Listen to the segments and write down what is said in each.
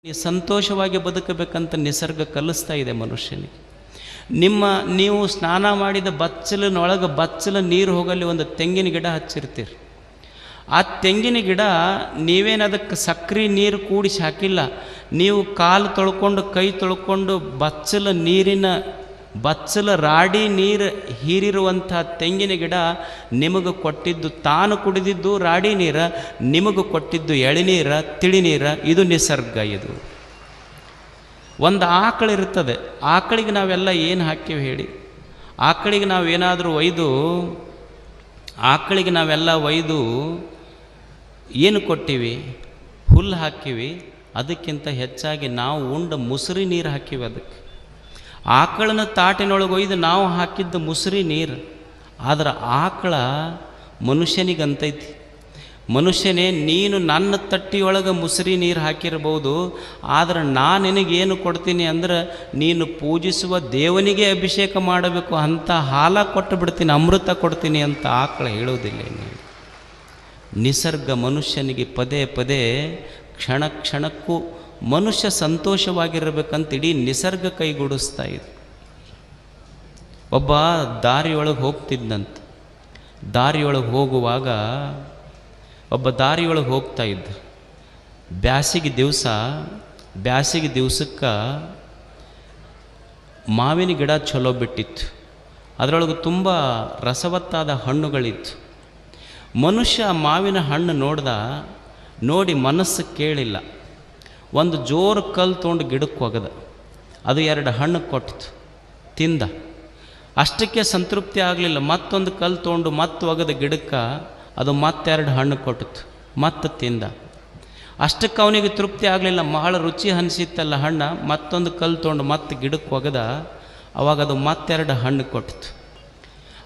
ನೀವು ಸಂತೋಷವಾಗಿ ಬದುಕಬೇಕಂತ ನಿಸರ್ಗ ಕಲಿಸ್ತಾ ಇದೆ ಮನುಷ್ಯನಿಗೆ. ನೀವು ಸ್ನಾನ ಮಾಡಿದ ಬಚ್ಚಲಿನೊಳಗೆ ಬಚ್ಚಲ ನೀರು ಹೋಗಲಿ ಒಂದು ತೆಂಗಿನ ಗಿಡ ಹಚ್ಚಿರ್ತೀರಿ. ಆ ತೆಂಗಿನ ಗಿಡ ನೀವೇನು ಅದಕ್ಕೆ ಸಕ್ರೆ ನೀರು ಕೂಡಿಸಿ ಹಾಕಿಲ್ಲ. ನೀವು ಕಾಲು ತೊಳ್ಕೊಂಡು ಕೈ ತೊಳ್ಕೊಂಡು ಬಚ್ಚಲ ರಾಡಿ ನೀರು ಹೀರಿರುವಂಥ ತೆಂಗಿನ ಗಿಡ ನಿಮಗೆ ಕೊಟ್ಟಿದ್ದು, ತಾನು ಕುಡಿದಿದ್ದು ರಾಡಿ ನೀರ, ನಿಮಗೆ ಕೊಟ್ಟಿದ್ದು ಎಳೆನೀರ, ತಿಳಿನೀರ. ಇದು ನಿಸರ್ಗ. ಇದು ಒಂದು ಆಕಳಿರ್ತದೆ. ಆಕಳಿಗೆ ನಾವೆಲ್ಲ ಏನು ಹಾಕಿವಿ ಹೇಳಿ? ಆಕಳಿಗೆ ನಾವೇನಾದರೂ ಒಯ್ದು ಏನು ಕೊಟ್ಟಿವಿ? ಹುಲ್ಲು ಹಾಕಿವಿ. ಅದಕ್ಕಿಂತ ಹೆಚ್ಚಾಗಿ ನಾವು ಉಂಡ ಮುಸುರಿ ನೀರು ಹಾಕಿವಿ ಅದಕ್ಕೆ. ಆಕಳನ್ನ ತಾಟಿನೊಳಗೆ ಒಯ್ದು ನಾವು ಹಾಕಿದ್ದು ಮುಸುರಿ ನೀರು. ಆದ್ರೆ ಆಕಳ ಮನುಷ್ಯನಿಗಂತೈತಿ, ಮನುಷ್ಯನೇ ನೀನು ನನ್ನ ತಟ್ಟಿಯೊಳಗೆ ಮುಸುರಿ ನೀರು ಹಾಕಿರ್ಬೋದು, ಆದರೆ ನಾನು ನಿನಗೇನು ಕೊಡ್ತೀನಿ ಅಂದ್ರೆ ನೀನು ಪೂಜಿಸುವ ದೇವನಿಗೆ ಅಭಿಷೇಕ ಮಾಡಬೇಕು ಅಂತ ಹಾಲ ಕೊಟ್ಟು ಬಿಡ್ತೀನಿ, ಅಮೃತ ಕೊಡ್ತೀನಿ ಅಂತ ಆಕಳ ಹೇಳೋದಿಲ್ಲ. ನಿಸರ್ಗ ಮನುಷ್ಯನಿಗೆ ಪದೇ ಪದೇ ಕ್ಷಣ ಕ್ಷಣಕ್ಕೂ ಮನುಷ್ಯ ಸಂತೋಷವಾಗಿರಬೇಕಂತ ಇಡೀ ನಿಸರ್ಗ ಕೈಗೂಡಿಸ್ತಾ ಇದೆ. ಒಬ್ಬ ದಾರಿಯೊಳಗೆ ಹೋಗ್ತಿದ್ದಂತ. ದಾರಿಯೊಳಗೆ ಹೋಗ್ತಾ ಇದ್ದ. ಬ್ಯಾಸಿಗೆ ದಿವಸಕ್ಕೆ ಮಾವಿನ ಗಿಡ ಚಲೋ ಬಿಟ್ಟಿತ್ತು. ಅದರೊಳಗೆ ತುಂಬ ರಸವತ್ತಾದ ಹಣ್ಣುಗಳಿತ್ತು. ಮನುಷ್ಯ ಮಾವಿನ ಹಣ್ಣು ನೋಡಿ ಮನಸ್ಸು ಕೇಳಿಲ್ಲ. ಒಂದು ಜೋರು ಕಲ್ಲು ತೊಗೊಂಡು ಗಿಡಕ್ಕೆ ಒಗೆದ. ಅದು 2 ಹಣ್ಣು ಕೊಟ್ಟಿತು, ತಿಂದ. ಅಷ್ಟಕ್ಕೆ ಸಂತೃಪ್ತಿ ಆಗಲಿಲ್ಲ. ಮತ್ತೊಂದು ಕಲ್ಲು ತೊಗೊಂಡು ಮತ್ತೆ ಒಗೆದ ಗಿಡಕ್ಕೆ, ಅದು ಮತ್ತೆ 2 ಹಣ್ಣು ಕೊಟ್ಟಿತು, ಮತ್ತೆ ತಿಂದ. ಅಷ್ಟಕ್ಕೆ ಅವನಿಗೆ ತೃಪ್ತಿ ಆಗಲಿಲ್ಲ. ಬಹಳ ರುಚಿ ಅನಿಸಿತ್ತಲ್ಲ ಹಣ್ಣು. ಮತ್ತೊಂದು ಕಲ್ಲು ತೊಗೊಂಡು ಮತ್ತೆ ಗಿಡಕ್ಕೆ ಒಗೆದ. ಅವಾಗ ಅದು ಮತ್ತೆ 2 ಹಣ್ಣು ಕೊಟ್ಟಿತು.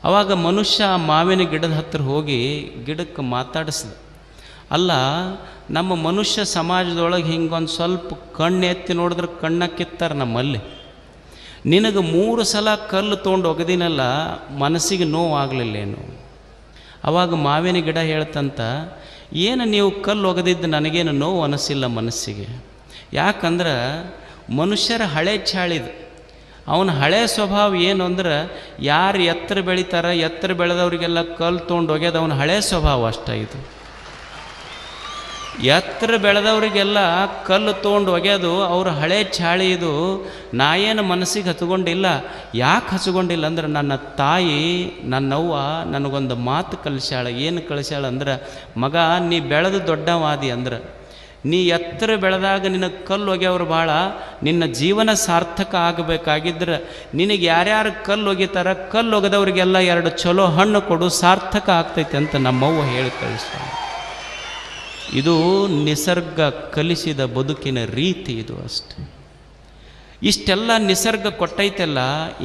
ಅವಾಗ ಮನುಷ್ಯ ಮಾವಿನ ಗಿಡದ ಹತ್ತಿರ ಹೋಗಿ ಗಿಡಕ್ಕೆ ಮಾತಾಡಿಸ್ದ. ಅಲ್ಲ, ನಮ್ಮ ಮನುಷ್ಯ ಸಮಾಜದೊಳಗೆ ಹಿಂಗೊಂದು ಸ್ವಲ್ಪ ಕಣ್ಣು ಎತ್ತಿ ನೋಡಿದ್ರೆ ಕಣ್ಣ ಕಿತ್ತಾರೆ ನಮ್ಮಲ್ಲಿ. ನಿನಗೆ 3 ಸಲ ಕಲ್ಲು ತೊಗೊಂಡು ಒಗೆದಿನಲ್ಲ, ಮನಸ್ಸಿಗೆ ನೋವಾಗಲಿಲ್ಲೇನು? ಅವಾಗ ಮಾವಿನ ಗಿಡ ಹೇಳ್ತಂತ, ಏನು ನೀವು ಕಲ್ಲು ಒಗೆದಿದ್ದು ನನಗೇನು ನೋವು ಅನಿಸಿಲ್ಲ ಮನಸ್ಸಿಗೆ. ಯಾಕಂದ್ರೆ ಮನುಷ್ಯರ ಹಳೆ ಚಾಳಿದು. ಅವನ ಹಳೆ ಸ್ವಭಾವ ಏನು ಅಂದ್ರೆ, ಯಾರು ಎತ್ತರ ಬೆಳೀತಾರೆ, ಎತ್ತರ ಬೆಳೆದವರಿಗೆಲ್ಲ ಕಲ್ಲು ತೊಗೊಂಡು ಒಗೆದು ಅವನ ಹಳೆ ಸ್ವಭಾವ ಅಷ್ಟೇ. ಇದು ಎತ್ತರ ಬೆಳೆದವರಿಗೆಲ್ಲ ಕಲ್ಲು ತೊಗೊಂಡು ಒಗೆಯೋದು ಅವ್ರ ಹಳೆ ಚಾಳಿ. ಇದು ನಾ ಏನು ಮನಸ್ಸಿಗೆ ಹಚ್ಕೊಂಡಿಲ್ಲ. ಯಾಕೆ ಹಚ್ಕೊಂಡಿಲ್ಲ ಅಂದ್ರೆ, ನನ್ನ ತಾಯಿ ನನ್ನವ್ವ ನನಗೊಂದು ಮಾತು ಕಲಿಸ್ಯಾಳ. ಏನು ಕಲಿಸ್ಯಾಳ ಅಂದ್ರೆ, ಮಗ ನೀ ಬೆಳೆದು ದೊಡ್ಡವಾದಿ ಅಂದ್ರೆ, ನೀ ಎತ್ತರ ಬೆಳೆದಾಗ ನಿನಗೆ ಕಲ್ಲು ಒಗೆಯವ್ರು ಭಾಳ, ನಿನ್ನ ಜೀವನ ಸಾರ್ಥಕ ಆಗಬೇಕಾಗಿದ್ರೆ ನಿನಗೆ ಯಾರ್ಯಾರು ಕಲ್ಲು ಒಗಿತಾರ, ಕಲ್ಲು ಒಗೆದವ್ರಿಗೆಲ್ಲ 2 ಚಲೋ ಹಣ್ಣು ಕೊಡು, ಸಾರ್ಥಕ ಆಗ್ತೈತೆ ಅಂತ ನಮ್ಮವ್ವ ಹೇಳಿ ಕಳಿಸ್ಯಾಳ. ಇದು ನಿಸರ್ಗ ಕಲಿಸಿದ ಬದುಕಿನ ರೀತಿ. ಇದು ಅಷ್ಟೆ. ಇಷ್ಟೆಲ್ಲ ನಿಸರ್ಗ ಕೊಟ್ಟೈತೆಲ್ಲ,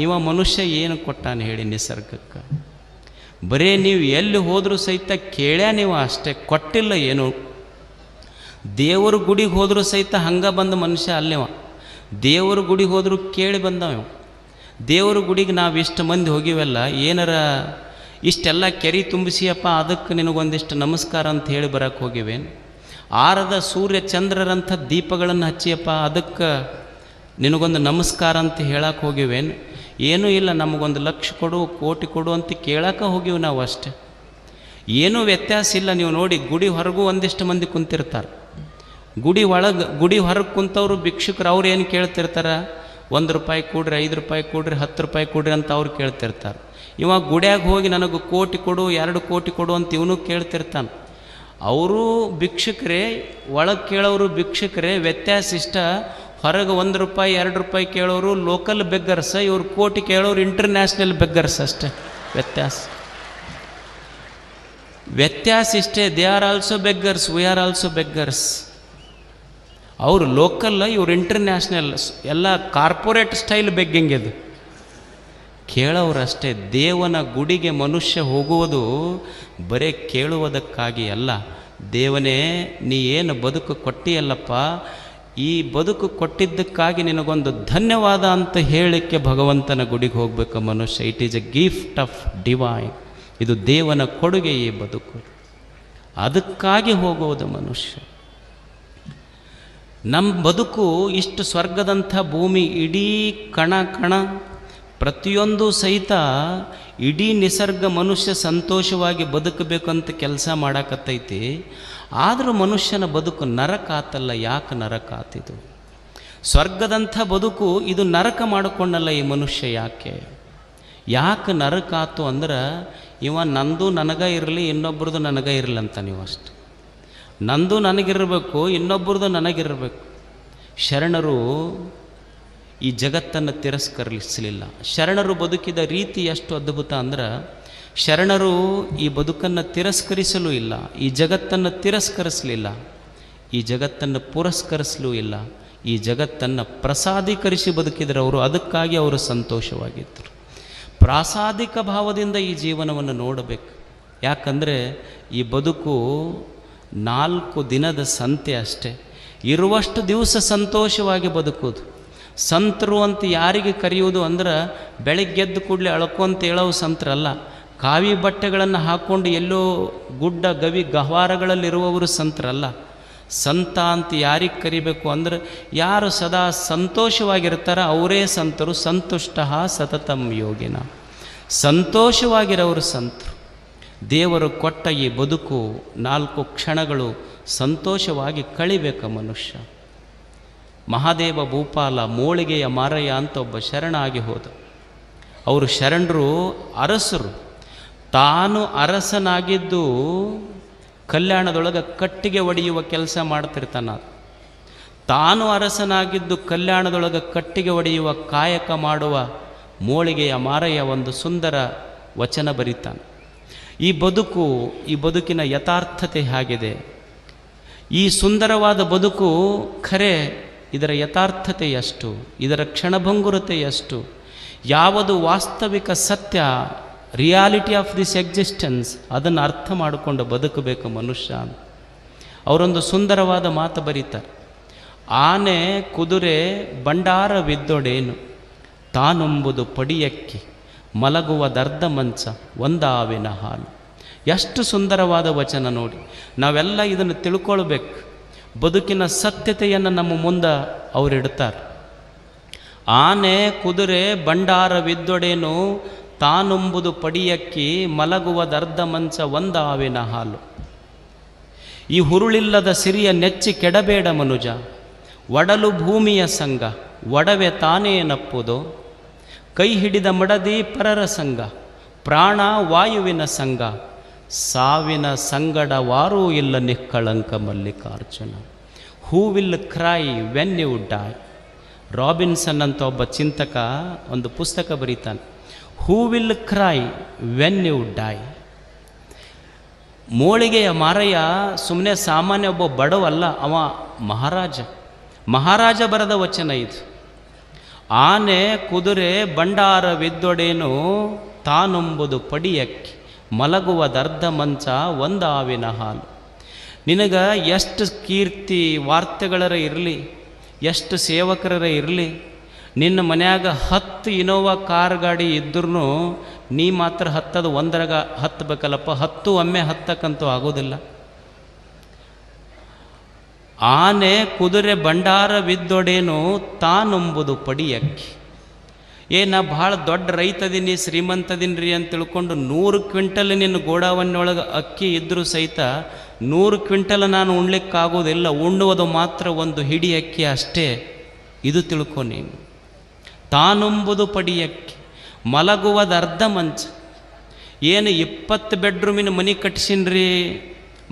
ಇವ ಮನುಷ್ಯ ಏನು ಕೊಟ್ಟಾನೆ ಹೇಳಿ ನಿಸರ್ಗಕ್ಕೆ? ಬರೀ ನೀವು ಎಲ್ಲಿ ಹೋದರೂ ಸಹಿತ ನೀವು ಅಷ್ಟೇ, ಕೊಟ್ಟಿಲ್ಲ ಏನು. ದೇವರ ಗುಡಿಗೆ ಹೋದರೂ ಸಹಿತ ಹಂಗೆ ಬಂದ ಮನುಷ್ಯ ಅಲ್ಲೇವ. ದೇವರ ಗುಡಿಗೆ ಹೋದರೂ ಕೇಳಿ ಬಂದವ. ದೇವರ ಗುಡಿಗೆ ನಾವು ಇಷ್ಟು ಮಂದಿ ಹೋಗಿವಲ್ಲ, ಏನಾರ ಇಷ್ಟೆಲ್ಲ ಕೆರೆ ತುಂಬಿಸಿಯಪ್ಪ, ಅದಕ್ಕೆ ನಿನಗೊಂದಿಷ್ಟು ನಮಸ್ಕಾರ ಅಂತ ಹೇಳಿ ಬರೋಕ್ಕೆ ಹೋಗಿವೇನು? ಆರದ ಸೂರ್ಯ ಚಂದ್ರರಂಥ ದೀಪಗಳನ್ನು ಹಚ್ಚಿಯಪ್ಪ, ಅದಕ್ಕೆ ನಿನಗೊಂದು ನಮಸ್ಕಾರ ಅಂತ ಹೇಳಕ್ಕೆ ಹೋಗಿವೇನು? ಏನೂ ಇಲ್ಲ, ನಮಗೊಂದು 1,00,000 ಕೊಡು, ಕೋಟಿ ಕೊಡು ಅಂತ ಕೇಳಕ್ಕೆ ಹೋಗಿವಿ ನಾವು ಅಷ್ಟೆ. ಏನೂ ವ್ಯತ್ಯಾಸ ಇಲ್ಲ. ನೀವು ನೋಡಿ, ಗುಡಿ ಹೊರಗೂ ಒಂದಿಷ್ಟು ಮಂದಿ ಕುಂತಿರ್ತಾರೆ. ಗುಡಿ ಹೊರಗೆ ಕುಂತವರು ಭಿಕ್ಷುಕರು. ಅವ್ರು ಏನು ಕೇಳ್ತಿರ್ತಾರೆ? 1 ರೂಪಾಯಿ ಕೊಡ್ರಿ, 5 ರೂಪಾಯಿ ಕೊಡ್ರಿ, 10 ರೂಪಾಯಿ ಕೊಡ್ರಿ ಅಂತ ಅವ್ರು ಕೇಳ್ತಿರ್ತಾರೆ. ಇವಾಗ ಗುಡಿಯಾಗ ಹೋಗಿ ನನಗೆ ಕೋಟಿ ಕೊಡು, 2 ಕೋಟಿ ಕೊಡು ಅಂತ ಇವನು ಕೇಳ್ತಿರ್ತಾನೆ. ಅವರು ಭಿಕ್ಷುಕರೇ, ಒಳಗೆ ಕೇಳೋರು ಭಿಕ್ಷುಕರೇ. ವ್ಯತ್ಯಾಸ ಇಷ್ಟ, ಹೊರಗೆ 1 ರೂಪಾಯಿ 2 ರೂಪಾಯಿ ಕೇಳೋರು ಲೋಕಲ್ ಬೆಗ್ಗರ್ಸ್, ಇವ್ರು ಕೋಟಿ ಕೇಳೋರು ಇಂಟರ್ನ್ಯಾಷನಲ್ ಬೆಗ್ಗರ್ಸ್ ಅಷ್ಟೇ. ವ್ಯತ್ಯಾಸ ಇಷ್ಟೇ. They are also beggars, we are also beggars. ಅವರು ಲೋಕಲ್, ಇವ್ರು ಇಂಟರ್ನ್ಯಾಷನಲ್. ಎಲ್ಲ ಕಾರ್ಪೊರೇಟ್ ಸ್ಟೈಲ್ ಬೆಗ್ಗಿಂಗ್ ಇದು. ಕೇಳೋರಷ್ಟೇ. ದೇವನ ಗುಡಿಗೆ ಮನುಷ್ಯ ಹೋಗುವುದು ಬರೇ ಕೇಳುವುದಕ್ಕಾಗಿ ಅಲ್ಲ. ದೇವನೇ, ನೀ ಏನು ಬದುಕು ಕೊಟ್ಟಿಯಲ್ಲಪ್ಪ, ಈ ಬದುಕು ಕೊಟ್ಟಿದ್ದಕ್ಕಾಗಿ ನಿನಗೊಂದು ಧನ್ಯವಾದ ಅಂತ ಹೇಳಲಿಕ್ಕೆ ಭಗವಂತನ ಗುಡಿಗೆ ಹೋಗ್ಬೇಕು ಮನುಷ್ಯ. It is A gift of divine. ಇದು ದೇವನ ಕೊಡುಗೆ ಈ ಬದುಕು. ಅದಕ್ಕಾಗಿ ಹೋಗುವುದು ಮನುಷ್ಯ. ನಮ್ಮ ಬದುಕು ಇಷ್ಟು ಸ್ವರ್ಗದಂಥ ಭೂಮಿ, ಇಡೀ ಕಣ ಕಣ ಪ್ರತಿಯೊಂದು ಸಹಿತ ಇಡೀ ನಿಸರ್ಗ ಮನುಷ್ಯ ಸಂತೋಷವಾಗಿ ಬದುಕಬೇಕಂತ ಕೆಲಸ ಮಾಡಾಕತ್ತೈತಿ. ಆದರೂ ಮನುಷ್ಯನ ಬದುಕು ನರಕ ಆತಲ್ಲ. ಯಾಕೆ ನರಕ ಆತಿದು? ಸ್ವರ್ಗದಂಥ ಬದುಕು ಇದು ನರಕ ಮಾಡಿಕೊಂಡಲ್ಲ ಈ ಮನುಷ್ಯ. ಯಾಕೆ ನರಕ ಆತು ಅಂದ್ರೆ, ಇವ ನಂದು ನನಗ ಇರಲಿ, ಇನ್ನೊಬ್ರದ್ದು ನನಗ ಇರಲಿ ಅಂತ. ನೀವು ಅಷ್ಟು ನಂದು ನನಗಿರಬೇಕು, ಇನ್ನೊಬ್ರದ್ದು ನನಗಿರಬೇಕು. ಶರಣರು ಈ ಜಗತ್ತನ್ನು ತಿರಸ್ಕರಿಸಲಿಲ್ಲ. ಶರಣರು ಬದುಕಿದ ರೀತಿ ಎಷ್ಟು ಅದ್ಭುತ ಅಂದ್ರೆ, ಶರಣರು ಈ ಬದುಕನ್ನು ತಿರಸ್ಕರಿಸಲೂ ಇಲ್ಲ, ಈ ಜಗತ್ತನ್ನು ತಿರಸ್ಕರಿಸಲಿಲ್ಲ, ಈ ಜಗತ್ತನ್ನು ಪುರಸ್ಕರಿಸಲೂ ಇಲ್ಲ, ಈ ಜಗತ್ತನ್ನು ಪ್ರಸಾದೀಕರಿಸಿ ಬದುಕಿದರು ಅವರು. ಅದಕ್ಕಾಗಿ ಅವರು ಸಂತೋಷವಾಗಿದ್ದರು. ಪ್ರಾಸಾದಿಕ ಭಾವದಿಂದ ಈ ಜೀವನವನ್ನು ನೋಡಬೇಕು. ಯಾಕಂದರೆ ಈ ಬದುಕು 4 ದಿನದ ಸಂತೆ ಅಷ್ಟೇ. ಇರುವಷ್ಟು ದಿವಸ ಸಂತೋಷವಾಗಿ ಬದುಕೋದು. ಸಂತರು ಅಂತ ಯಾರಿಗೆ ಕರೆಯುವುದು ಅಂದ್ರೆ, ಬೆಳಗ್ಗೆದ್ದು ಕೂಡಲೇ ಅಳ್ಕೊಂತ ಹೇಳೋವು ಸಂತರಲ್ಲ. ಕಾವಿ ಬಟ್ಟೆಗಳನ್ನು ಹಾಕ್ಕೊಂಡು ಎಲ್ಲೋ ಗುಡ್ಡ ಗವಿ ಗಹ್ವಾರಗಳಲ್ಲಿರುವವರು ಸಂತರಲ್ಲ. ಸಂತ ಅಂತ ಯಾರಿಗೆ ಕರಿಬೇಕು ಅಂದ್ರೆ, ಯಾರು ಸದಾ ಸಂತೋಷವಾಗಿರ್ತಾರ ಅವರೇ ಸಂತರು. ಸಂತುಷ್ಟ ಸತತಂ ಯೋಗಿನ, ಸಂತೋಷವಾಗಿರೋರು ಸಂತರು. ದೇವರು ಕೊಟ್ಟ ಈ ಬದುಕು 4 ಕ್ಷಣಗಳು ಸಂತೋಷವಾಗಿ ಕಳಿಬೇಕ ಮನುಷ್ಯ. ಮಹಾದೇವ ಭೂಪಾಲ ಮೋಳಿಗೆಯ ಮಾರಯ್ಯ ಅಂತ ಒಬ್ಬ ಶರಣ ಆಗಿ ಹೋದ. ಅವರು ಶರಣರು ಅರಸರು. ತಾನು ಅರಸನಾಗಿದ್ದು ಕಲ್ಯಾಣದೊಳಗೆ ಕಟ್ಟಿಗೆ ಒಡೆಯುವ ಕೆಲಸ ಮಾಡ್ತಿರ್ತಾನ. ತಾನು ಅರಸನಾಗಿದ್ದು ಕಲ್ಯಾಣದೊಳಗೆ ಕಟ್ಟಿಗೆ ಒಡೆಯುವ ಕಾಯಕ ಮಾಡುವ ಮೋಳಿಗೆಯ ಮಾರಯ್ಯ ಒಂದು ಸುಂದರ ವಚನ ಬರೀತಾನೆ. ಈ ಬದುಕಿನ ಯಥಾರ್ಥತೆ ಹೇಗಿದೆ? ಈ ಸುಂದರವಾದ ಬದುಕು ಖರೆ, ಇದರ ಯಥಾರ್ಥತೆ ಎಷ್ಟು, ಇದರ ಕ್ಷಣಭಂಗುರತೆ ಎಷ್ಟು, ಯಾವುದು ವಾಸ್ತವಿಕ ಸತ್ಯ, ರಿಯಾಲಿಟಿ ಆಫ್ ದಿಸ್ ಎಕ್ಸಿಸ್ಟೆನ್ಸ್, ಅದನ್ನು ಅರ್ಥ ಮಾಡಿಕೊಂಡು ಬದುಕಬೇಕು ಮನುಷ್ಯ. ಅವರೊಂದು ಸುಂದರವಾದ ಮಾತು ಬರೀತಾರೆ. ಆನೆ ಕುದುರೆ ಬಂಡಾರವಿದ್ದೊಡೇನು, ತಾನೊಂಬುದು ಪಡಿಯಕ್ಕಿ ಮಲಗುವುದರ್ಧ ಮಂಚ ಒಂದಾವಿನ ಹಾಲು. ಎಷ್ಟು ಸುಂದರವಾದ ವಚನ ನೋಡಿ. ನಾವೆಲ್ಲ ಇದನ್ನು ತಿಳ್ಕೊಳ್ಬೇಕು. ಬದುಕಿನ ಸತ್ಯತೆಯನ್ನು ನಮ್ಮ ಮುಂದೆ ಅವರಿಡ್ತಾರೆ. ಆನೆ ಕುದುರೆ ಬಂಡಾರವಿದ್ದೊಡೇನು, ತಾನೊಂಬುದು ಪಡಿಯಕ್ಕಿ ಮಲಗುವುದರ್ಧ ಮಂಚ ಒಂದಾವಿನ ಹಾಲು. ಈ ಹುರುಳಿಲ್ಲದ ಸಿರಿಯ ನೆಚ್ಚಿ ಕೆಡಬೇಡ ಮನುಜ, ಒಡಲು ಭೂಮಿಯ ಸಂಗ ಒಡವೆ ತಾನೇ ನಪ್ಪುದೋ, ಕೈ ಹಿಡಿದ ಮಡದಿ ಪರರ ಸಂಗ ಪ್ರಾಣ ವಾಯುವಿನ ಸಂಗ, ಸಾವಿನ ಸಂಗಡವಾರೂ ಇಲ್ಲ ನಿಕ್ಕಳಂಕ Mallikarjuna. Who will cry when you die. Robinson ಅಂತ ಒಬ್ಬ ಚಿಂತಕ ಒಂದು ಪುಸ್ತಕ ಬರೀತಾನೆ. Who will cry when you die. ಮೋಳಿಗೆಯ ಮಾರಯ್ಯ ಸುಮ್ಮನೆ ಸಾಮಾನ್ಯ ಒಬ್ಬ ಬಡವಲ್ಲ, ಅವ ಮಹಾರಾಜ ಬರೆದ ವಚನ ಇದು. ಆನೆ ಕುದುರೆ ಬಂಡಾರವಿದ್ದೊಡೇನು, ತಾನೊಂಬುದು ಪಡಿಯಕ್ಕಿ ಮಲಗುವುದರ್ಧ ಮಂಚ ಒಂದಾವಿನ ಹಾಲು. ನಿನಗೆ ಎಷ್ಟು ಕೀರ್ತಿ ವಾರ್ತೆಗಳರ ಇರಲಿ, ಎಷ್ಟು ಸೇವಕರರ ಇರಲಿ, ನಿನ್ನ ಮನ್ಯಾಗ 10 ಇನೋವಾ ಕಾರ್ ಗಾಡಿ ಇದ್ರೂ ನೀ ಮಾತ್ರ ಹತ್ತದು ಒಂದರಾಗ ಹತ್ತಬೇಕಲ್ಲಪ್ಪ. 10 ಒಮ್ಮೆ ಹತ್ತಕ್ಕಂತೂ ಆಗೋದಿಲ್ಲ. ಆನೆ ಕುದುರೆ ಬಂಡಾರವಿದ್ದೊಡೇನು, ತಾನೊಂಬುದು ಪಡಿಯಕ್ಕಿ. ನಾ ಭಾಳ ದೊಡ್ಡ ರೈತದೀನಿ, ಶ್ರೀಮಂತದೀನಿ ಅಂತ ತಿಳ್ಕೊಂಡು 100 ಕ್ವಿಂಟಲ್ ನಿನ್ನ ಗೋಡಾವನ್ನೊಳಗೆ ಅಕ್ಕಿ ಇದ್ದರೂ ಸಹಿತ 100 ಕ್ವಿಂಟಲ್ ನಾನು ಉಣ್ಲಿಕ್ಕಾಗೋದಿಲ್ಲ. ಉಣ್ಣುವುದು ಮಾತ್ರ ಒಂದು ಹಿಡಿ ಅಕ್ಕಿ ಅಷ್ಟೇ. ಇದು ತಿಳ್ಕೊ ನೀನು. ತಾನೊಂಬುದು ಪಡಿಯಕ್ಕಿ ಮಲಗುವುದರ್ಧ ಮಂಚ. 20 ಬೆಡ್ರೂಮಿನ ಮನೆ ಕಟ್ಸಿನ್ರಿ,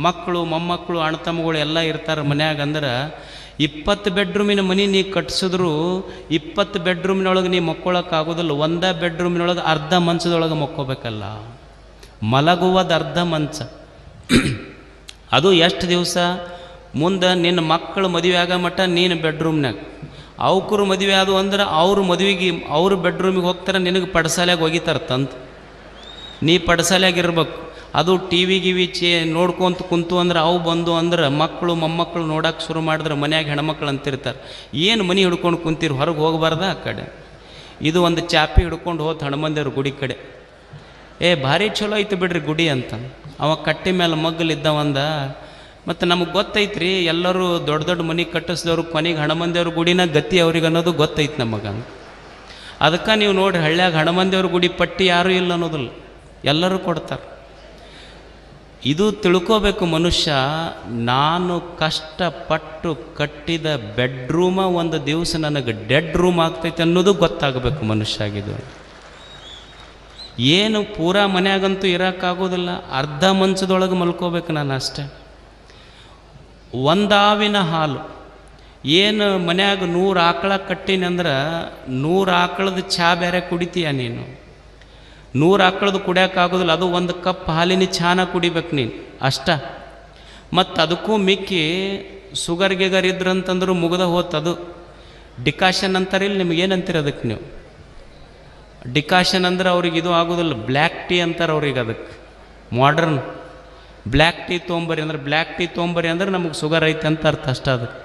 ಮಕ್ಕಳು ಮೊಮ್ಮಕ್ಕಳು ಅಣ್ಣತಮ್ಮಗಳು ಎಲ್ಲ ಇರ್ತಾರೆ ಮನ್ಯಾಗ ಅಂದ್ರೆ, 20 ಬೆಡ್ರೂಮಿನ ಮನೆ ನೀ ಕಟ್ಸಿದ್ರು 20 ಬೆಡ್ರೂಮಿನೊಳಗೆ ನೀ ಮಕ್ಕೊಳಕ್ಕಾಗೋದಿಲ್ಲ. ಒಂದೇ ಬೆಡ್ರೂಮಿನೊಳಗೆ ಅರ್ಧ ಮಂಚದೊಳಗೆ ಮಕ್ಕೋಬೇಕಲ್ಲ. ಮಲಗುವುದರ್ಧ ಮಂಚ. ಅದು ಎಷ್ಟು ದಿವಸ? ಮುಂದೆ ನಿನ್ನ ಮಕ್ಕಳು ಮದುವೆ ಆಗೋ ಮಟ್ಟ ನೀನು ಬೆಡ್ರೂಮ್ನಾಗ, ಅವ್ಕರು ಮದುವೆ ಆದವು ಅಂದ್ರೆ ಅವ್ರ ಮದುವೆಗೆ ಅವ್ರ ಬೆಡ್ರೂಮಿಗೆ ಹೋಗ್ತಾರೆ, ನಿನಗೆ ಪಡಸಾಲ್ಯಾಗ ಒಗಿತಾರಂತ. ನೀ ಪಡಸಾಲ್ಯಾಗಿರ್ಬೇಕು. ಅದು ಟಿ ವಿ ಗಿವಿ ನೋಡ್ಕೊಂತ ಕುಂತು ಅಂದ್ರೆ ಅವು ಬಂದು ಅಂದ್ರೆ ಮಕ್ಕಳು ಮೊಮ್ಮಕ್ಕಳು ನೋಡೋಕೆ ಶುರು ಮಾಡಿದ್ರೆ ಮನ್ಯಾಗ ಹೆಣ್ಮಕ್ಳು ಅಂತಿರ್ತಾರೆ, ಏನು ಮನೆ ಹಿಡ್ಕೊಂಡು ಕುಂತೀರಿ, ಹೊರಗೆ ಹೋಗಬಾರ್ದ ಆ ಕಡೆ. ಇದು ಒಂದು ಚಾಪಿ ಹಿಡ್ಕೊಂಡು ಹೋದ ಹನುಮಂದೇವ್ರ ಗುಡಿ ಕಡೆ. ಭಾರಿ ಚಲೋ ಐತೆ ಬಿಡ್ರಿ ಗುಡಿ ಅಂತ. ಅವ ಕಟ್ಟಿ ಮೇಲೆ ಮಗ್ಗಲಿದ್ದವಂದ, ಮತ್ತು ನಮಗೆ ಗೊತ್ತೈತ್ರಿ, ಎಲ್ಲರೂ ದೊಡ್ಡ ದೊಡ್ಡ ಮನೆ ಕಟ್ಟಿಸಿದವ್ರು ಕೊನೆಗೆ ಹಣಮಂದಿಯವ್ರ ಗುಡಿನ ಗತಿ ಅವ್ರಿಗೆ ಅನ್ನೋದು ಗೊತ್ತೈತೆ ನಮಗೆ. ಅದಕ್ಕೆ ನೀವು ನೋಡ್ರಿ, ಹಳ್ಳ್ಯಾಗ ಹಣಮಂದಿಯವ್ರ ಗುಡಿ ಪಟ್ಟಿ ಯಾರೂ ಇಲ್ಲ ಅನ್ನೋದಿಲ್ಲ, ಎಲ್ಲರೂ ಕೊಡ್ತಾರೆ. ಇದು ತಿಳ್ಕೋಬೇಕು ಮನುಷ್ಯ, ನಾನು ಕಷ್ಟಪಟ್ಟು ಕಟ್ಟಿದ ಬೆಡ್ರೂಮ ಒಂದು ದಿವಸ ನನಗೆ ಡೆಡ್ ರೂಮ್ ಆಗ್ತೈತೆ ಅನ್ನೋದು ಗೊತ್ತಾಗಬೇಕು ಮನುಷ್ಯಾಗಿದು. ಏನು ಪೂರಾ ಮನ್ಯಾಗಂತೂ ಇರೋಕ್ಕಾಗೋದಿಲ್ಲ, ಅರ್ಧ ಮಂಚದೊಳಗೆ ಮಲ್ಕೋಬೇಕು ನಾನು ಅಷ್ಟೆ. ಒಂದಾವಿನ ಹಾಲು, ಏನು ಮನ್ಯಾಗ 100 ಆಕಳ ಕಟ್ಟೀನಿ ಅಂದ್ರೆ 100 ಆಕಳದ ಚಹಾ ಬೇರೆ ಕುಡಿತೀಯ ನೀನು? 100 ಆಕಳದು ಕುಡಿಯೋಕ್ಕಾಗೋದಿಲ್ಲ, ಅದು 1 ಕಪ್ ಹಾಲಿನ ಚಹಾನ ಕುಡಿಬೇಕು ನೀನು ಅಷ್ಟ. ಮತ್ತು ಅದಕ್ಕೂ ಮಿಕ್ಕಿ ಶುಗರ್ ಗಿಗರ್ ಇದ್ರಂತಂದ್ರೂ ಮುಗ್ದ ಹೋತದು. ಡಿಕಾಷನ್ ಅಂತಾರಿಲ್ಲ, ನಿಮಗೇನಂತೀರ ಅದಕ್ಕೆ ನೀವು? ಡಿಕಾಷನ್ ಅಂದ್ರೆ ಅವ್ರಿಗೆ ಇದು ಆಗೋದಿಲ್ಲ, ಬ್ಲ್ಯಾಕ್ ಟೀ ಅಂತಾರೆ ಅವ್ರಿಗೆ. ಅದಕ್ಕೆ ಮಾಡ್ರನ್ ಬ್ಲ್ಯಾಕ್ ಟೀ ತೊಗೊಂಬರಿ ಅಂದ್ರೆ, ಬ್ಲ್ಯಾಕ್ ಟೀ ತೊಗೊಂಬರಿ ಅಂದ್ರೆ ನಮಗೆ ಶುಗರ್ ಐತೆ ಅಂತ ಅರ್ಥ ಅಷ್ಟ. ಅದಕ್ಕೆ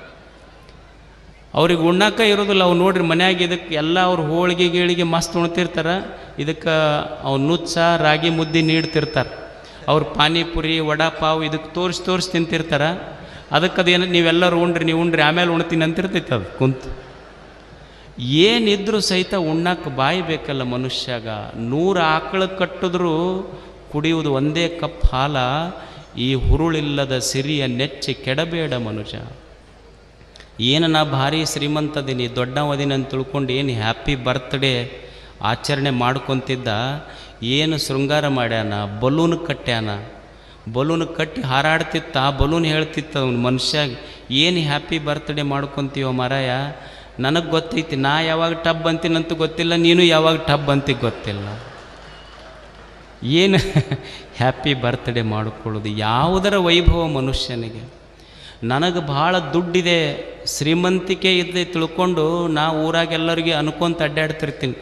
ಅವ್ರಿಗೆ ಉಣ್ಣಾಕ ಇರೋದಿಲ್ಲ. ಅವು ನೋಡ್ರಿ ಮನ್ಯಾಗ ಇದಕ್ಕೆ ಎಲ್ಲ ಅವ್ರು ಹೋಳಿಗೆ ಗೀಳಿಗೆ ಮಸ್ತ್ ಉಣ್ತಿರ್ತಾರೆ, ಇದಕ್ಕೆ ಅವ್ರು ನುಚ್ಚ ರಾಗಿ ಮುದ್ದೆ ನೀಡ್ತಿರ್ತಾರೆ. ಅವ್ರು ಪಾನಿಪುರಿ ವಡಾಪಾವ್ ಇದಕ್ಕೆ ತೋರಿಸಿ ತಿಂತಿರ್ತಾರೆ. ಅದಕ್ಕೆ ಅದೇನು ನೀವೆಲ್ಲರೂ ಉಣ್ರಿ, ನೀವು ಉಣ್ರಿ ಆಮೇಲೆ ಉಣ್ತೀನಿ ಅಂತಿರ್ತೈತೆ ಅದು ಕುಂತು. ಏನಿದ್ರೂ ಸಹಿತ ಉಣ್ಣಕ್ಕೆ ಬಾಯಿ ಬೇಕಲ್ಲ ಮನುಷ್ಯಾಗ. 100 ಆಕಳು ಕಟ್ಟಿದ್ರೂ ಕುಡಿಯುವುದು 1 ಕಪ್ ಹಾಲ. ಈ ಹುರುಳಿಲ್ಲದ ಸಿರಿಯ ನೆಚ್ಚಿ ಕೆಡಬೇಡ ಮನುಜ. ಏನು ನಾ ಭಾರಿ ಶ್ರೀಮಂತದೀನಿ, ದೊಡ್ಡವದೀನಿ ಅಂತ ತಿಳ್ಕೊಂಡು ಏನು ಹ್ಯಾಪಿ ಬರ್ತ್ಡೇ ಆಚರಣೆ ಮಾಡ್ಕೊತಿದ್ದ, ಏನು ಶೃಂಗಾರ ಮಾಡ್ಯಾನ, ಬಲೂನ್ ಕಟ್ಟ್ಯಾನ, ಬಲೂನ್ ಕಟ್ಟಿ ಹಾರಾಡ್ತಿತ್ತ, ಬಲೂನ್ ಹೇಳ್ತಿತ್ತ ಅವ್ನು ಮನುಷ್ಯಾಗ. ಏನು ಹ್ಯಾಪಿ ಬರ್ತ್ಡೇ ಮಾಡ್ಕೊತೀವೋ ಮಾರಾಯ. ನನಗೆ ಗೊತ್ತೈತಿ, ನಾ ಯಾವಾಗ ಟಬ್ ಅಂತೀನಂತೂ ಗೊತ್ತಿಲ್ಲ, ನೀನು ಯಾವಾಗ ಟಬ್ ಅಂತೀಗ ಗೊತ್ತಿಲ್ಲ. ಏನು ಹ್ಯಾಪಿ ಬರ್ತ್ಡೇ ಮಾಡಿಕೊಳ್ಳೋದು, ಯಾವುದರ ವೈಭವ ಮನುಷ್ಯನಿಗೆ. ನನಗೆ ಭಾಳ ದುಡ್ಡಿದೆ, ಶ್ರೀಮಂತಿಕೆ ಇದೆ ತಿಳ್ಕೊಂಡು ನಾ ಊರಾಗೆಲ್ಲರಿಗೆ ಅನ್ಕೊಂತ ಅಡ್ಡಾಡ್ತಿರ್ತೀನಿ.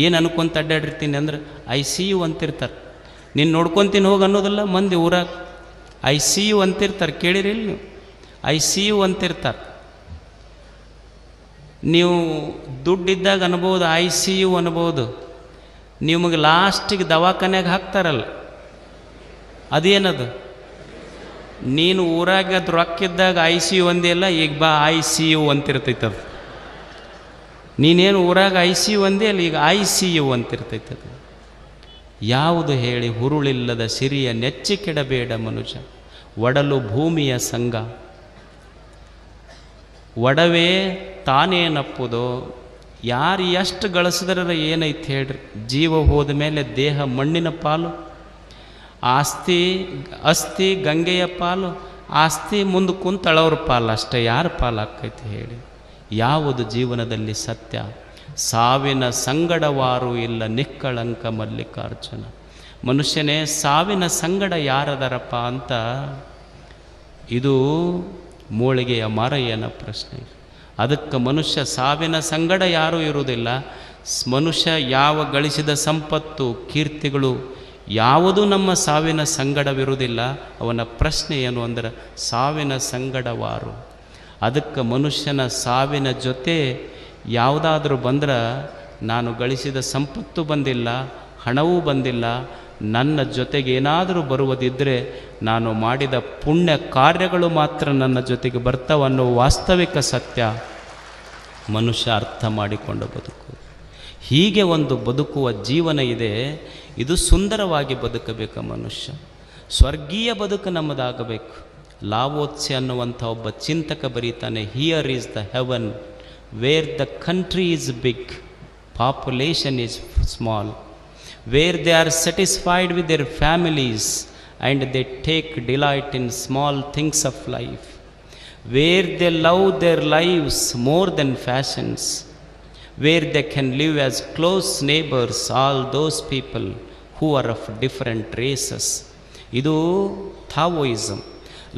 ಏನು ಅನ್ಕೊಂತ ಅಡ್ಡಾಡಿರ್ತೀನಿ ಅಂದ್ರೆ, ಐ ಸಿ ಯು ಅಂತಿರ್ತಾರೆ. ನೀನು ನೋಡ್ಕೊತೀನಿ ಹೋಗಿ ಅನ್ನೋದಿಲ್ಲ ಮಂದಿ ಊರಾಗ. ಐ ಸಿ ಯು ಅಂತಿರ್ತಾರೆ, ಕೇಳಿರಿಲ್ಲ ನೀವು? ಐ ಸಿ ಯು ಅಂತಿರ್ತಾರೆ. ನೀವು ದುಡ್ಡಿದ್ದಾಗ ಅನ್ಬೋದು, ಐ ಸಿ ಯು ಅನ್ಬೋದು. ನಿಮಗೆ ಲಾಸ್ಟಿಗೆ ದವಾಖಾನ್ಯಾಗ ಹಾಕ್ತಾರಲ್ಲ, ಅದೇನದು? ನೀನು ಊರಾಗ ಅದು ರೊಕ್ಕಿದ್ದಾಗ ಐ ಸಿ ಯು ಒಂದೇ ಅಲ್ಲ, ಈಗ ಬಾ ಐ ಸಿ ಯು ಅಂತಿರ್ತೈತದು. ನೀನೇನು ಊರಾಗ ಐ ಸಿ ಯು ಒಂದೇ ಅಲ್ಲ, ಈಗ ಐ ಸಿ ಯು ಅಂತಿರ್ತೈತದು. ಯಾವುದು ಹೇಳಿ? ಹುರುಳಿಲ್ಲದ ಸಿರಿಯ ನೆಚ್ಚಿ ಕೆಡಬೇಡ ಮನುಜ, ಒಡಲು ಭೂಮಿಯ ಸಂಗ. ಒಡವೆ ತಾನೇನಪ್ಪುದೋ, ಯಾರು ಎಷ್ಟು ಗಳಿಸಿದ್ರೆ ಏನೈತೆ ಹೇಳ್ರಿ? ಜೀವ ಹೋದ ಮೇಲೆ ದೇಹ ಮಣ್ಣಿನ ಪಾಲು, ಅಸ್ಥಿ ಗಂಗೆಯ ಪಾಲು, ಆಸ್ತಿ ಮುಂದೆ ಕುಂತಳವ್ರ ಪಾಲು ಅಷ್ಟೇ. ಯಾರ ಪಾಲು ಆಕ್ಕೈತಿ ಹೇಳಿ? ಯಾವುದು ಜೀವನದಲ್ಲಿ ಸತ್ಯ? ಸಾವಿನ ಸಂಗಡವಾರು ಇಲ್ಲ ನಿಕ್ಕಳಂಕ ಮಲ್ಲಿಕಾರ್ಜುನ. ಮನುಷ್ಯನೇ, ಸಾವಿನ ಸಂಗಡ ಯಾರದರಪ್ಪ ಅಂತ ಇದು ಮೂಳಿಗೆಯ ಮಾರಯ್ಯನ ಪ್ರಶ್ನೆ. ಅದಕ್ಕೆ ಮನುಷ್ಯ ಸಾವಿನ ಸಂಗಡ ಯಾರೂ ಇರುವುದಿಲ್ಲ. ಮನುಷ್ಯ ಯಾವ ಗಳಿಸಿದ ಸಂಪತ್ತು ಕೀರ್ತಿಗಳು ಯಾವುದೂ ನಮ್ಮ ಸಾವಿನ ಸಂಗಡವಿರುವುದಿಲ್ಲ. ಅವನ ಪ್ರಶ್ನೆ ಏನು ಅಂದರೆ ಸಾವಿನ ಸಂಗಡವಾರು. ಅದಕ್ಕೆ ಮನುಷ್ಯನ ಸಾವಿನ ಜೊತೆ ಯಾವುದಾದ್ರೂ ಬಂದ್ರೆ, ನಾನು ಗಳಿಸಿದ ಸಂಪತ್ತು ಬಂದಿಲ್ಲ, ಹಣವೂ ಬಂದಿಲ್ಲ, ನನ್ನ ಜೊತೆಗೆ ಏನಾದರೂ ಬರುವುದಿದ್ದರೆ ನಾನು ಮಾಡಿದ ಪುಣ್ಯ ಕಾರ್ಯಗಳು ಮಾತ್ರ ನನ್ನ ಜೊತೆಗೆ ಬರ್ತಾವನ್ನೋ ವಾಸ್ತವಿಕ ಸತ್ಯ ಮನುಷ್ಯ ಅರ್ಥ ಮಾಡಿಕೊಂಡು ಬದುಕು. ಹೀಗೆ ಒಂದು ಬದುಕುವ ಜೀವನ ಇದೆ. ಇದು ಸುಂದರವಾಗಿ ಬದುಕಬೇಕು ಮನುಷ್ಯ. ಸ್ವರ್ಗೀಯ ಬದುಕು ನಮ್ಮದಾಗಬೇಕು. ಲಾವೋತ್ಸೆ ಅನ್ನುವಂಥ ಒಬ್ಬ ಚಿಂತಕ ಬರೀತಾನೆ, here is the heaven where the country is big, population is small, where they are satisfied with their families and they take delight in small things of life, where they love their lives more than fashions, where they can live as close neighbors all those people who are of different races. ಇದು ಥಾವೋಯಿಸಮ್.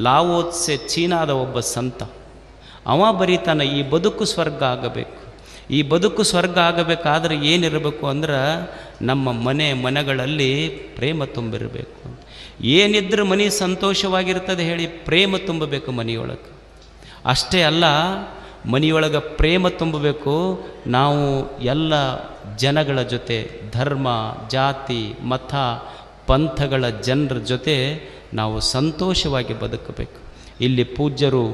ಲಾವೋತ್ಸೆ ಚೀನಾದ ಒಬ್ಬ ಸಂತ, ಅವ ಬರೀತಾನೆ ಈ ಬದುಕು ಸ್ವರ್ಗ ಆಗಬೇಕು. ಈ ಬದುಕು ಸ್ವರ್ಗ ಆಗಬೇಕಾದ್ರೆ ಏನಿರಬೇಕು ಅಂದ್ರೆ ನಮ್ಮ ಮನೆಗಳಲ್ಲಿ ಪ್ರೇಮ ತುಂಬಿರಬೇಕು. ಏನಿದ್ರೆ ಮನೆ ಸಂತೋಷವಾಗಿರ್ತದೆ ಹೇಳಿ? ಪ್ರೇಮ ತುಂಬಬೇಕು ಮನೆಯೊಳಗೆ. ಅಷ್ಟೇ ಅಲ್ಲ, ಮನೆಯೊಳಗೆ ಪ್ರೇಮ ತುಂಬಬೇಕು. ನಾವು ಎಲ್ಲ ಜನಗಳ ಜೊತೆ, ಧರ್ಮ, ಜಾತಿ, ಮತ, ಪಂಥಗಳ ಜನರ ಜೊತೆ ನಾವು ಸಂತೋಷವಾಗಿ ಬದುಕಬೇಕು. ಇಲ್ಲಿ ಪೂಜ್ಯರು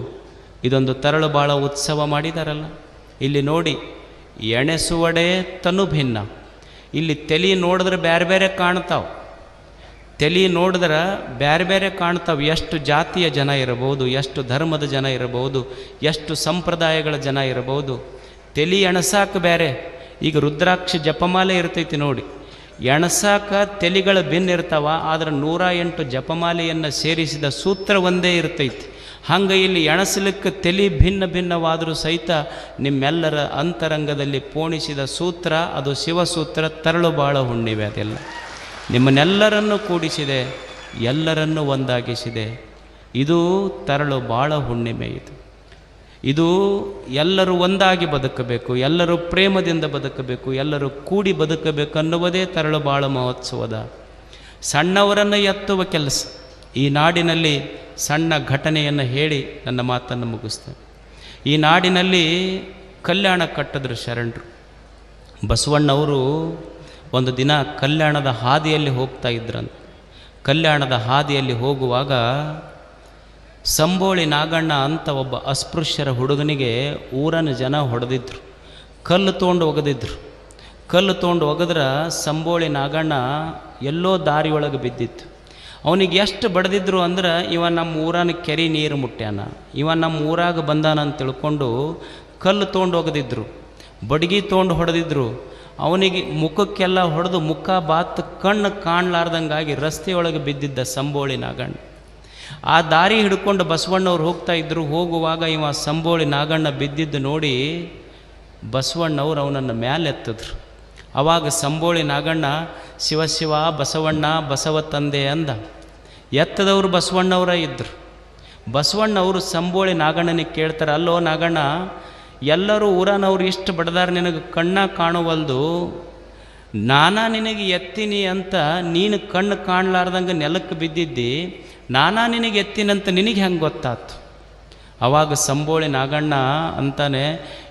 ಇದೊಂದು ತರಳುಬಾಳ ಉತ್ಸವ ಮಾಡಿದಾರಲ್ಲ. ಇಲ್ಲಿ ನೋಡಿ, ಎಣೆಸುವಡೆ ತನು ಭಿನ್ನ. ಇಲ್ಲಿ ತಲೆ ನೋಡಿದ್ರೆ ಬೇರೆ ಬೇರೆ ಕಾಣ್ತಾವೆ, ತಲೆ ನೋಡಿದ್ರೆ ಬೇರೆ ಬೇರೆ ಕಾಣ್ತಾವೆ. ಎಷ್ಟು ಜಾತಿಯ ಜನ ಇರಬಹುದು, ಎಷ್ಟು ಧರ್ಮದ ಜನ ಇರಬಹುದು, ಎಷ್ಟು ಸಂಪ್ರದಾಯಗಳ ಜನ ಇರಬಹುದು. ತಲೆ ಎಣಸಾಕ ಬೇರೆ. ಈಗ ರುದ್ರಾಕ್ಷಿ ಜಪಮಾಲೆ ಇರ್ತೈತಿ ನೋಡಿ, ಎಣಸಾಕ ತಲೆಗಳ ಭಿನ್ನ ಇರ್ತಾವ, ಆದರೆ 108 ಜಪಮಾಲೆಯನ್ನು ಸೇರಿಸಿದ ಸೂತ್ರ ಒಂದೇ ಇರ್ತೈತಿ. ಹಂಗೆ ಇಲ್ಲಿ ಎಣಸಲಿಕ್ಕೆ ತಲೆ ಭಿನ್ನ ಭಿನ್ನವಾದರೂ ಸಹಿತ ನಿಮ್ಮೆಲ್ಲರ ಅಂತರಂಗದಲ್ಲಿ ಪೋಣಿಸಿದ ಸೂತ್ರ ಅದು ಶಿವಸೂತ್ರ. ತರಳುಬಾಳ ಹುಣ್ಣಿಮೆ ಅದೆಲ್ಲ ನಿಮ್ಮನ್ನೆಲ್ಲರನ್ನು ಕೂಡಿಸಿದೆ, ಎಲ್ಲರನ್ನೂ ಒಂದಾಗಿಸಿದೆ. ಇದು ತರಳುಬಾಳ ಹುಣ್ಣಿಮೆ. ಇದು ಎಲ್ಲರೂ ಒಂದಾಗಿ ಬದುಕಬೇಕು, ಎಲ್ಲರೂ ಪ್ರೇಮದಿಂದ ಬದುಕಬೇಕು, ಎಲ್ಲರೂ ಕೂಡಿ ಬದುಕಬೇಕು ಅನ್ನುವುದೇ ತರಳುಬಾಳ ಮಹೋತ್ಸವದ ಸಣ್ಣವರನ್ನು ಎತ್ತುವ ಕೆಲಸ. ಈ ನಾಡಿನಲ್ಲಿ ಸಣ್ಣ ಘಟನೆಯನ್ನು ಹೇಳಿ ನನ್ನ ಮಾತನ್ನು ಮುಗಿಸ್ತೇನೆ. ಈ ನಾಡಿನಲ್ಲಿ ಕಲ್ಯಾಣ ಕಟ್ಟಿದ್ರು ಶರಣರು. ಬಸವಣ್ಣವರು ಒಂದು ದಿನ ಕಲ್ಯಾಣದ ಹಾದಿಯಲ್ಲಿ ಹೋಗ್ತಾ ಇದ್ರಂತ. ಕಲ್ಯಾಣದ ಹಾದಿಯಲ್ಲಿ ಹೋಗುವಾಗ ಸಂಬೋಳಿ ನಾಗಣ್ಣ ಅಂತ ಒಬ್ಬ ಅಸ್ಪೃಶ್ಯರ ಹುಡುಗನಿಗೆ ಊರನ ಜನ ಹೊಡೆದಿದ್ರು, ಕಲ್ಲು ತೊಗೊಂಡು ಒಗೆದಿದ್ರು. ಕಲ್ಲು ತೊಗೊಂಡು ಒಗೆದ್ರೆ ಸಂಬೋಳಿ ನಾಗಣ್ಣ ಎಲ್ಲೋ ದಾರಿಯೊಳಗೆ ಬಿದ್ದಿತ್ತು. ಅವನಿಗೆ ಎಷ್ಟು ಬಡ್ದಿದ್ರು ಅಂದ್ರೆ, ಇವ ನಮ್ಮ ಊರನ ಕೆರೆ ನೀರು ಮುಟ್ಟ್ಯಾನ, ಇವ ನಮ್ಮ ಊರಾಗ ಬಂದಾನ ಅಂತ ತಿಳ್ಕೊಂಡು ಕಲ್ಲು ತೊಗೊಂಡು ಒಗೆದಿದ್ರು, ಬಡ್ಗಿ ತೊಗೊಂಡು ಹೊಡೆದಿದ್ರು. ಅವನಿಗೆ ಮುಖಕ್ಕೆಲ್ಲ ಹೊಡೆದು ಮುಖ ಬಾತ್ ಕಣ್ಣು ಕಾಣಲಾರ್ದಂಗಾಗಿ ರಸ್ತೆಯೊಳಗೆ ಬಿದ್ದಿದ್ದ ಸಂಬೋಳಿ ನಾಗಣ್ಣ. ಆ ದಾರಿ ಹಿಡ್ಕೊಂಡು ಬಸವಣ್ಣವ್ರು ಹೋಗ್ತಾ ಇದ್ದರು. ಹೋಗುವಾಗ ಇವ ಸಂಬೋಳಿ ನಾಗಣ್ಣ ಬಿದ್ದಿದ್ದು ನೋಡಿ ಬಸವಣ್ಣವ್ರು ಅವನನ್ನು ಮ್ಯಾಲೆತ್ತಿದ್ರು. ಆವಾಗ ಸಂಬೋಳಿ ನಾಗಣ್ಣ ಶಿವ ಶಿವ ಬಸವಣ್ಣ ಬಸವ ತಂದೆ ಅಂದ. ಎತ್ತದವರು ಬಸವಣ್ಣವರ ಇದ್ದರು. ಬಸವಣ್ಣವರು ಸಂಬೋಳಿ ನಾಗಣ್ಣನಿಗೆ ಕೇಳ್ತಾರೆ, ಅಲ್ಲೋ ನಾಗಣ್ಣ, ಎಲ್ಲರೂ ಊರನವ್ರು ಇಷ್ಟು ಬಡ್ದಾರ, ನಿನಗೆ ಕಣ್ಣ ಕಾಣುವಲ್ದು, ನಾನಾ ನಿನಗೆ ಎತ್ತೀನಿ ಅಂತ ನೀನು ಕಣ್ಣು ಕಾಣಲಾರ್ದಂಗೆ ನೆಲಕ್ಕೆ ಬಿದ್ದಿದ್ದಿ, ನಾನಾ ನಿನಗೆ ಎತ್ತಿನಂತ ನಿನಗೆ ಹೆಂಗೆ ಗೊತ್ತಾಯ್ತು? ಆವಾಗ ಸಂಬೋಳಿ ನಾಗಣ್ಣ ಅಂತಾನೆ,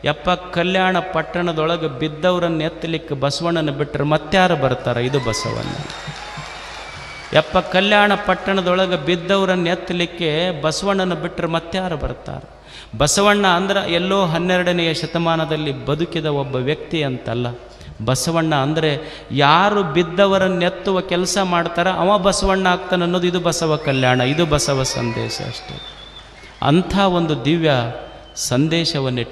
ಯಪ್ಪ, ಕಲ್ಯಾಣ ಪಟ್ಟಣದೊಳಗೆ ಬಿದ್ದವರನ್ನು ಎತ್ತಲಿಕ್ಕೆ ಬಸವಣ್ಣನ ಬಿಟ್ಟರೆ ಮತ್ತಾರು ಬರ್ತಾರೆ? ಇದು ಬಸವಣ್ಣ. ಯಪ್ಪ, ಕಲ್ಯಾಣ ಪಟ್ಟಣದೊಳಗೆ ಬಿದ್ದವರನ್ನು ಎತ್ತಲಿಕ್ಕೆ ಬಸವಣ್ಣನ ಬಿಟ್ಟರೆ ಮತ್ತಾರು ಬರ್ತಾರೆ? ಬಸವಣ್ಣ ಅಂದ್ರೆ ಎಲ್ಲೋ 12ನೇ ಶತಮಾನದಲ್ಲಿ ಬದುಕಿದ ಒಬ್ಬ ವ್ಯಕ್ತಿ ಅಂತಲ್ಲ. ಬಸವಣ್ಣ ಅಂದರೆ ಯಾರು ಬಿದ್ದವರನ್ನೆತ್ತುವ ಕೆಲಸ ಮಾಡ್ತಾರ ಅವ ಬಸವಣ್ಣ ಆಗ್ತಾನೆ ಅನ್ನೋದು ಇದು ಬಸವ ಕಲ್ಯಾಣ, ಇದು ಬಸವ ಸಂದೇಶ ಅಷ್ಟೇ. ಅಂಥ ಒಂದು ದಿವ್ಯ ಸಂದೇಶವನ್ನು